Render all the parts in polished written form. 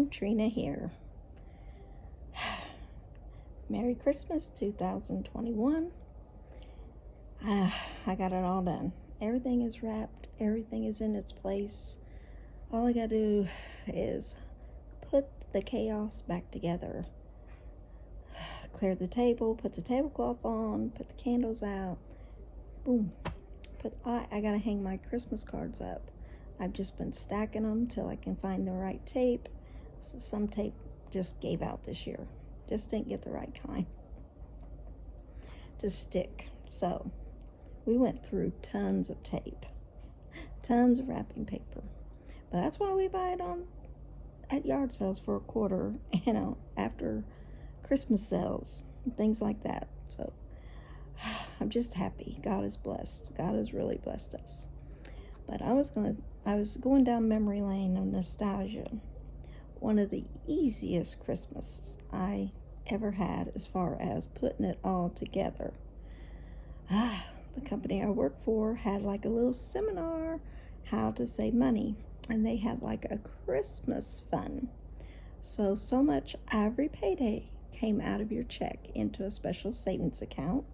Hello, Trina here. Merry Christmas 2021. I got it all done. Everything is wrapped. Everything is in its place. All I gotta do is put the chaos back together. Clear the table, put the tablecloth on, put the candles out. Boom. I gotta hang my Christmas cards up. I've just been stacking them till I can find the right tape. So some tape just gave out this year. Just didn't get the right kind to stick. So we went through tons of tape, tons of wrapping paper. But that's why we buy it at yard sales for $0.25, after Christmas sales, things like that. So I'm just happy. God is blessed. God has really blessed us. But I was going down memory lane of nostalgia. One of the easiest Christmases I ever had as far as putting it all together. The company I worked for had like a little seminar how to save money, and they had like a Christmas fund. So much every payday came out of your check into a special savings account.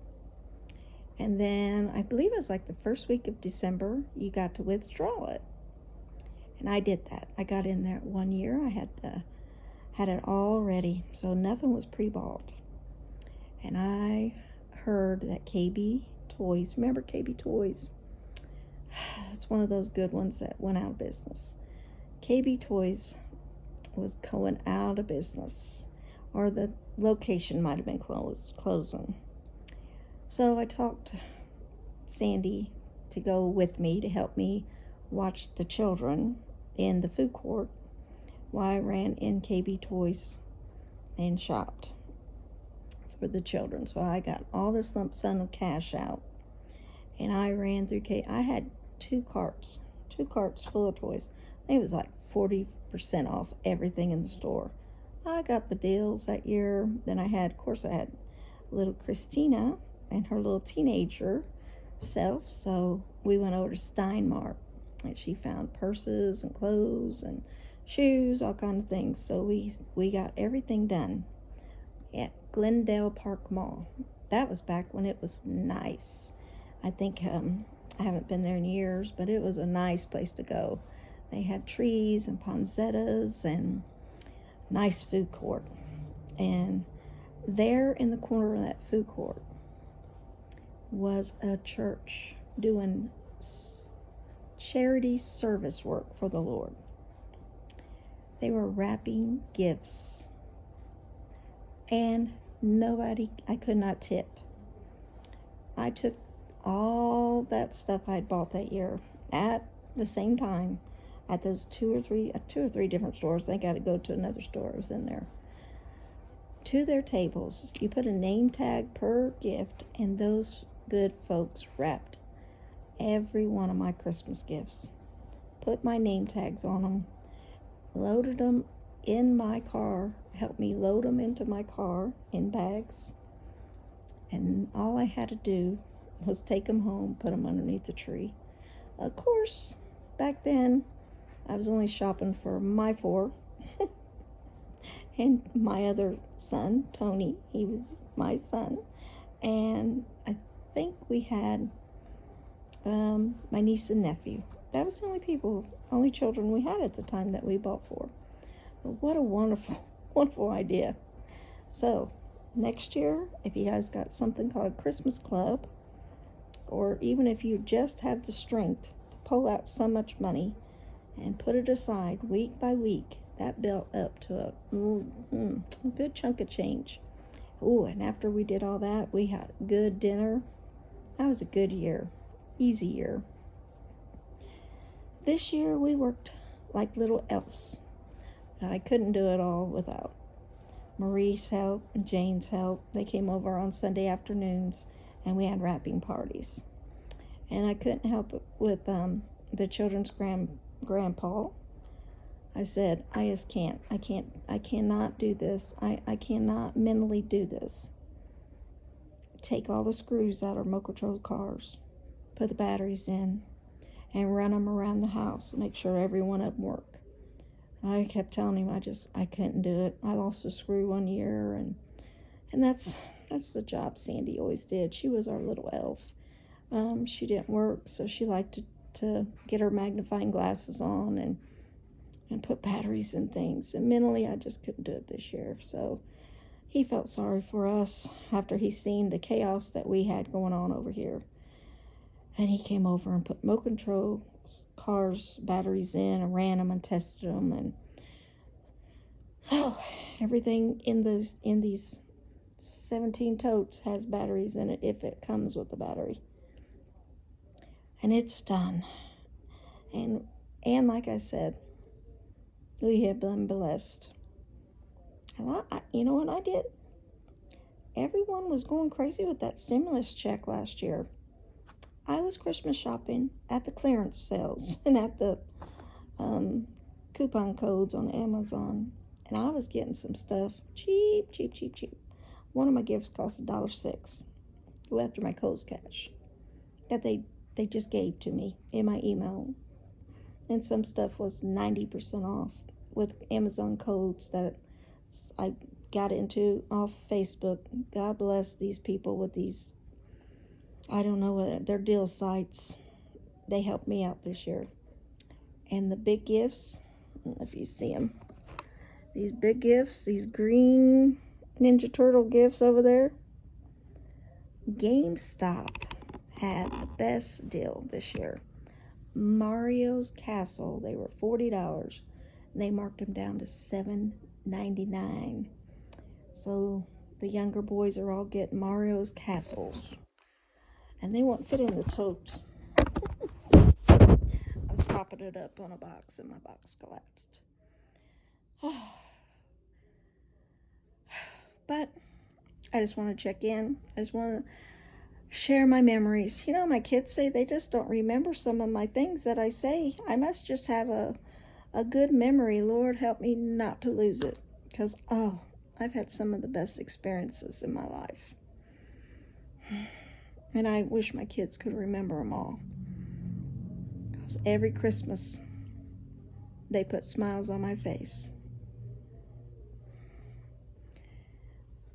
And then I believe it was like the first week of December, you got to withdraw it. And I did that. I got in there 1 year. I had it all ready, so nothing was pre-bought. And I heard that KB Toys, remember KB Toys? It's one of those good ones that went out of business. KB Toys was going out of business, or the location might have been closing. So I talked Sandy to go with me to help me watch the children in the food court while I ran in KB Toys and shopped for the children. So I got all this lump sum of cash out, and I ran through I had two carts full of toys. I think it was like 40% off everything in the store. I got the deals that year. Then I had little Christina and her little teenager self. So we went over to Steinmart, and she found purses and clothes and shoes, all kinds of things. So we got everything done at Glendale Park Mall. That was back when it was nice. I think I haven't been there in years, but it was a nice place to go. They had trees and poinsettias and nice food court. And there in the corner of that food court was a church doing charity service work for the Lord. They were wrapping gifts, and I could not tip. I took all that stuff I'd bought that year at the same time at those two or three different stores. I got to go to another store. It was in there. To their tables, you put a name tag per gift, and those good folks wrapped every one of my Christmas gifts. Put my name tags on them, loaded them in my car, helped me load them into my car in bags, and all I had to do was take them home, put them underneath the tree. Of course, back then, I was only shopping for my four and my other son, Tony. He was my son. And I think we had my niece and nephew. That was the only children we had at the time that we bought for. But what a wonderful, wonderful idea. So next year, if you guys got something called a Christmas club, or even if you just have the strength to pull out so much money and put it aside week by week, that built up to a good chunk of change. Oh, and after we did all that, we had a good dinner. That was a good year, easy year. This year we worked like little elves. I couldn't do it all without Marie's help and Jane's help. They came over on Sunday afternoons, and we had wrapping parties. And I couldn't help it with the children's grandpa. I said, I just can't. I cannot do this. I cannot mentally do this. Take all the screws out of remote control cars, put the batteries in, and run them around the house. Make sure every one of them work. I kept telling him I couldn't do it. I lost a screw one year, and that's the job Sandy always did. She was our little elf. She didn't work, so she liked to get her magnifying glasses on and put batteries in things. And mentally, I just couldn't do it this year. So he felt sorry for us after he seen the chaos that we had going on over here. And he came over and put remote control cars batteries in and ran them and tested them. And so everything in these 17 totes has batteries in it if it comes with a battery. And it's done. And like I said, we have been blessed. You know what I did? Everyone was going crazy with that stimulus check last year. I was Christmas shopping at the clearance sales and at the coupon codes on Amazon. And I was getting some stuff cheap. One of my gifts cost $1.06. Go after my Kohl's cash that they just gave to me in my email. And some stuff was 90% off with Amazon codes that I got into off Facebook. God bless these people with these, I don't know what they're deal sites. They helped me out this year. And the big gifts, I don't know if you see them. These big gifts, these green Ninja Turtle gifts over there. GameStop had the best deal this year. Mario's Castle, they were $40. And they marked them down to $7.99. So the younger boys are all getting Mario's Castles. And they won't fit in the totes. I was propping it up on a box and my box collapsed. But I just want to check in. I just want to share my memories. You know, my kids say they just don't remember some of my things that I say. I must just have a good memory. Lord, help me not to lose it. Because, I've had some of the best experiences in my life. And I wish my kids could remember them all. Because every Christmas, they put smiles on my face.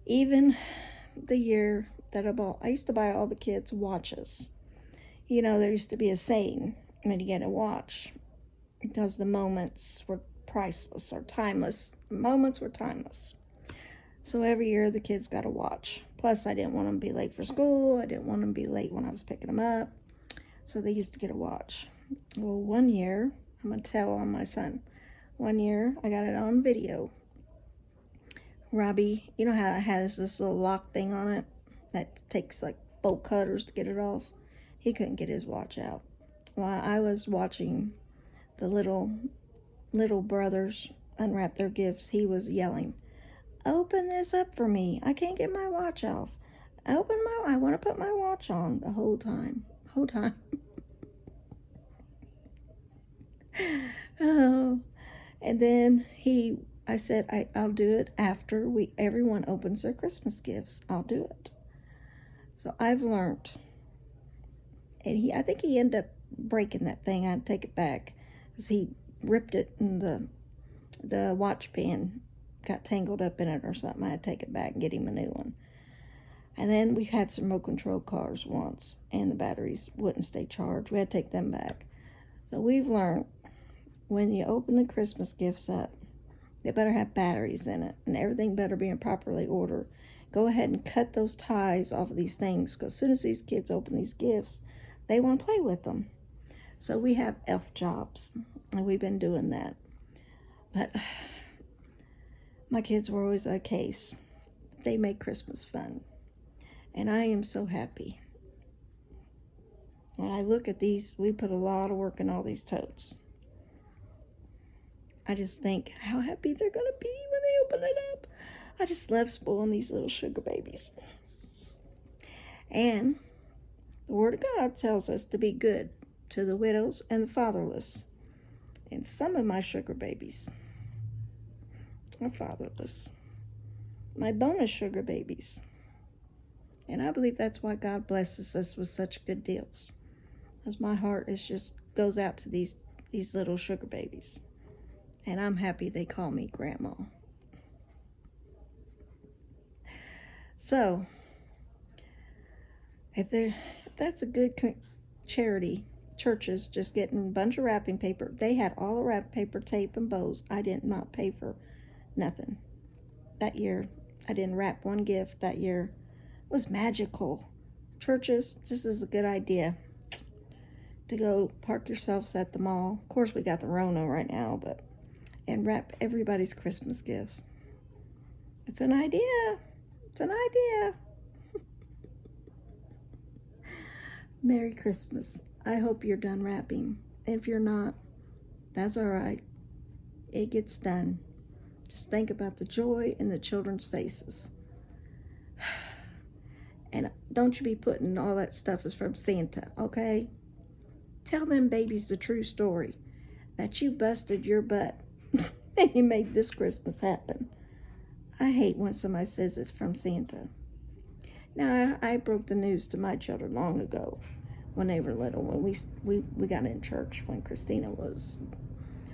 Even the year that I used to buy all the kids watches. You know, there used to be a saying when you get a watch, because the moments were priceless or timeless. The moments were timeless. So every year the kids got a watch. Plus, I didn't want them to be late for school. I didn't want them to be late when I was picking them up. So they used to get a watch. Well, one year, I'm going to tell on my son. One year, I got it on video. Robbie, you know how it has this little lock thing on it that takes like bolt cutters to get it off? He couldn't get his watch out. While I was watching the little brothers unwrap their gifts, he was yelling, "Open this up for me. I can't get my watch off. I want to put my watch on," the whole time. Oh, and then I said, I'll do it after everyone opens their Christmas gifts. I'll do it. So I've learned. And I think he ended up breaking that thing. I had to take it back because he ripped it and the watch band got tangled up in it or something. I had to take it back and get him a new one. And then we had some remote control cars once, and the batteries wouldn't stay charged. We had to take them back. So we've learned when you open the Christmas gifts up, they better have batteries in it, and everything better be in properly order. Go ahead and cut those ties off of these things, because as soon as these kids open these gifts, they want to play with them. So we have elf jobs, and we've been doing that. But my kids were always a case. They made Christmas fun. And I am so happy. When I look at these, we put a lot of work in all these totes. I just think how happy they're going to be when they open it up. I just love spoiling these little sugar babies. And the Word of God tells us to be good to the widows and the fatherless. And some of my sugar babies are fatherless. My bonus sugar babies. And I believe that's why God blesses us with such good deals. Because my heart goes out to these little sugar babies. And I'm happy they call me Grandma. So, if that's a good charity, churches just getting a bunch of wrapping paper. They had all the wrapping paper, tape, and bows. I did not pay for nothing. That year, I didn't wrap one gift. That year was magical. Churches, this is a good idea to go park yourselves at the mall. Of course, we got the Rona right now, and wrap everybody's Christmas gifts. It's an idea. It's an idea. Merry Christmas. I hope you're done wrapping. If you're not, that's all right. It gets done. Just think about the joy in the children's faces. And don't you be putting all that stuff is from Santa, okay? Tell them babies the true story, that you busted your butt and you made this Christmas happen. I hate when somebody says it's from Santa. Now, I broke the news to my children long ago when they were little, when we got in church, when Christina was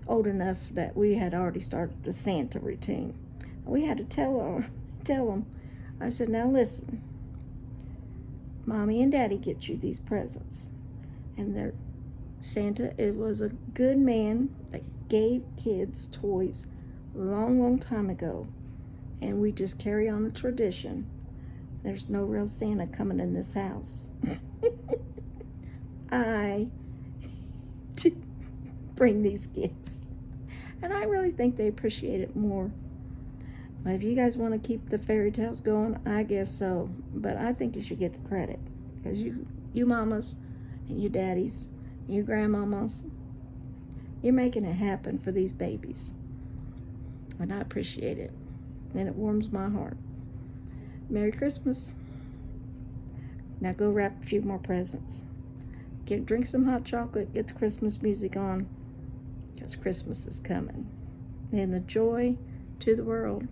old enough that we had already started the Santa routine. We had to tell them, I said, now listen, Mommy and Daddy get you these presents. And Santa, it was a good man that gave kids toys a long, long time ago. And we just carry on the tradition. There's no real Santa coming in this house. I bring these gifts. And I really think they appreciate it more. But if you guys want to keep the fairy tales going, I guess so. But I think you should get the credit. Because you mamas and you daddies, you grandmamas, you're making it happen for these babies. And I appreciate it. And it warms my heart. Merry Christmas. Now go wrap a few more presents. Drink some hot chocolate, get the Christmas music on, because Christmas is coming. And the joy to the world.